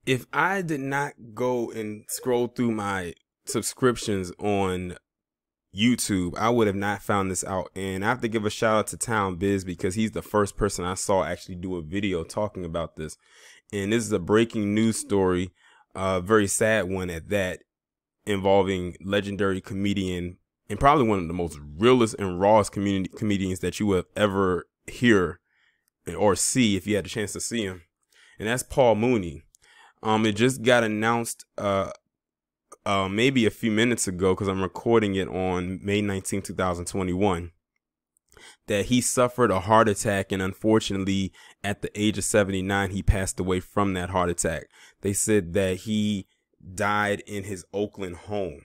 If I did not go and scroll through my subscriptions on YouTube, I would have not found this out. And I have to give a shout out to Town Biz because he's the first person I saw actually do a video talking about this. And this is a breaking news story, very sad one at that, involving legendary comedian and probably one of the most realest and rawest comedians that you will ever hear or see if you had a chance to see him. And that's Paul Mooney. It just got announced maybe a few minutes ago, because I'm recording it on May 19, 2021, that he suffered a heart attack, and unfortunately at the age of 79 he passed away from that heart attack. They said that he died in his Oakland home.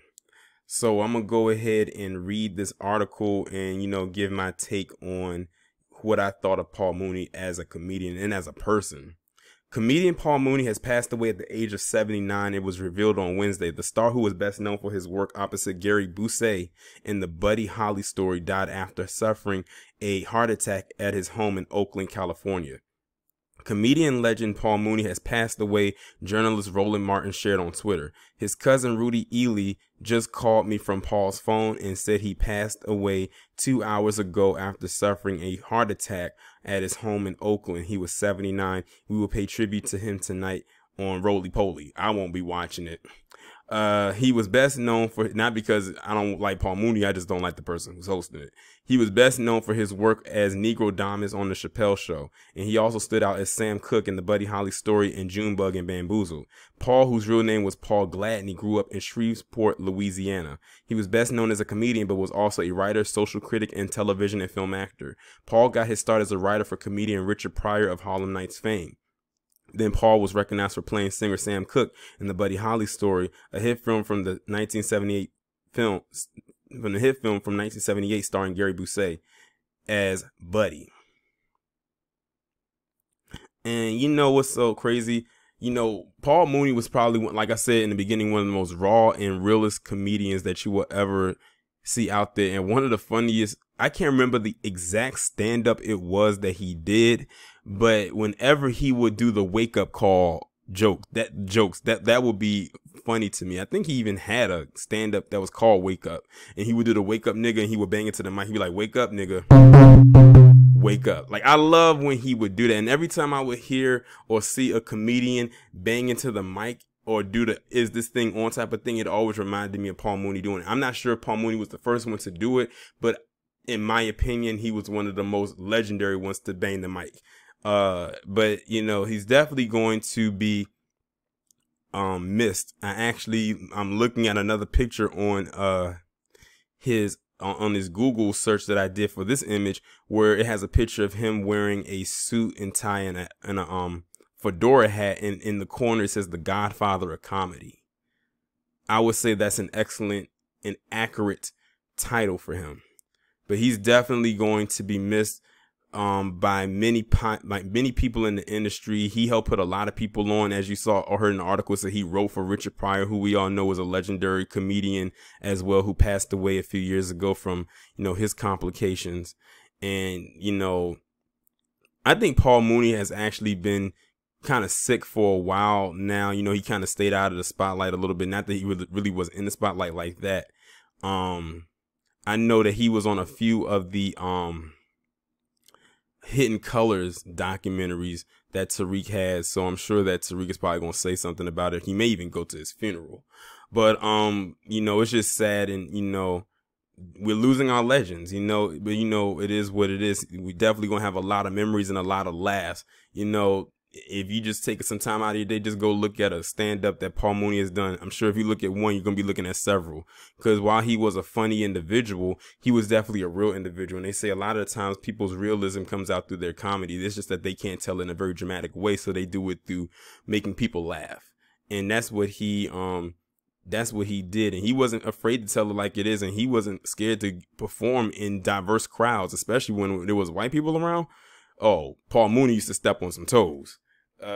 So I'm gonna go ahead and read this article and, you know, give my take on what I thought of Paul Mooney as a comedian and as a person. Comedian Paul Mooney has passed away at the age of 79. It was revealed on Wednesday. The star, who was best known for his work opposite Gary Busey in the Buddy Holly story, died after suffering a heart attack at his home in Oakland, California. Comedian legend Paul Mooney has passed away, journalist Roland Martin shared on Twitter. His cousin Rudy Ely just called me from Paul's phone and said he passed away 2 hours ago after suffering a heart attack at his home in Oakland. He was 79. We will pay tribute to him tonight on Roly Poly. I won't be watching it. He was best known for, not because I don't like Paul Mooney, I just don't like the person who's hosting it. He was best known for his work as Negro Damas on the Chappelle Show, and he also stood out as Sam Cooke in the Buddy Holly story and Junebug and Bamboozled. Paul, whose real name was Paul Gladney, grew up in Shreveport, Louisiana. He was best known as a comedian, but was also a writer, social critic, and television and film actor. Paul got his start as a writer for comedian Richard Pryor of Harlem Nights fame. Then Paul was recognized for playing singer Sam Cooke in the Buddy Holly story, a hit film from the 1978 film, from 1978 starring Gary Busey as Buddy. And you know what's so crazy? You know, Paul Mooney was probably, like I said in the beginning, one of the most raw and realest comedians that you will ever see out there. And one of the funniest, I can't remember the exact stand-up it was that he did, but whenever he would do the wake up call that would be funny to me. I think he even had a stand-up that was called Wake Up, and he would do the wake up nigga, and he would bang into the mic. He'd be like, wake up nigga, wake up. Like, I love when he would do that. And every time I would hear or see a comedian bang into the mic or do the is this thing on type of thing, it always reminded me of Paul Mooney doing it. I'm not sure if Paul Mooney was the first one to do it, but in my opinion, he was one of the most legendary ones to bang the mic. But you know, he's definitely going to be missed. I'm looking at another picture on his Google search that I did for this image, where it has a picture of him wearing a suit and tie and a fedora hat, and in the corner it says The Godfather of Comedy. I would say that's an excellent and accurate title for him. But he's definitely going to be missed by many people in the industry. He helped put a lot of people on, as you saw or heard in the article. So he wrote for Richard Pryor, who we all know was a legendary comedian as well, who passed away a few years ago from, you know, his complications. And, you know, I think Paul Mooney has actually been kind of sick for a while now. You know, he kind of stayed out of the spotlight a little bit. Not that he really was in the spotlight like that. I know that he was on a few of the Hidden Colors documentaries that Tariq has, so I'm sure that Tariq is probably gonna say something about it. He may even go to his funeral. But you know, it's just sad, and you know, we're losing our legends, you know, but you know, it is what it is. We definitely gonna have a lot of memories and a lot of laughs. You know, if you just take some time out of your day, just go look at a stand-up that Paul Mooney has done. I'm sure if you look at one, you're going to be looking at several. Because while he was a funny individual, he was definitely a real individual. And they say a lot of the times people's realism comes out through their comedy. It's just that they can't tell it in a very dramatic way, so they do it through making people laugh. And that's what he did. And he wasn't afraid to tell it like it is. And he wasn't scared to perform in diverse crowds, especially when there was white people around. Oh, Paul Mooney used to step on some toes.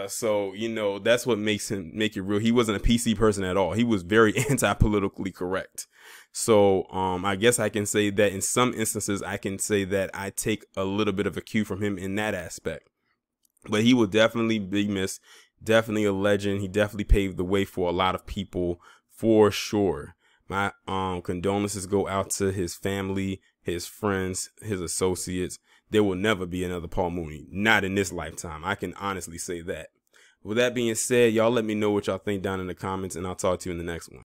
So, you know, that's what make it real. He wasn't a PC person at all. He was very anti-politically correct. So, I guess I can say that in some instances, I can say that I take a little bit of a cue from him in that aspect. But he will definitely be missed. Definitely a legend. He definitely paved the way for a lot of people, for sure. My condolences go out to his family, his friends, his associates. There will never be another Paul Mooney. Not in this lifetime. I can honestly say that. With that being said, y'all let me know what y'all think down in the comments, and I'll talk to you in the next one.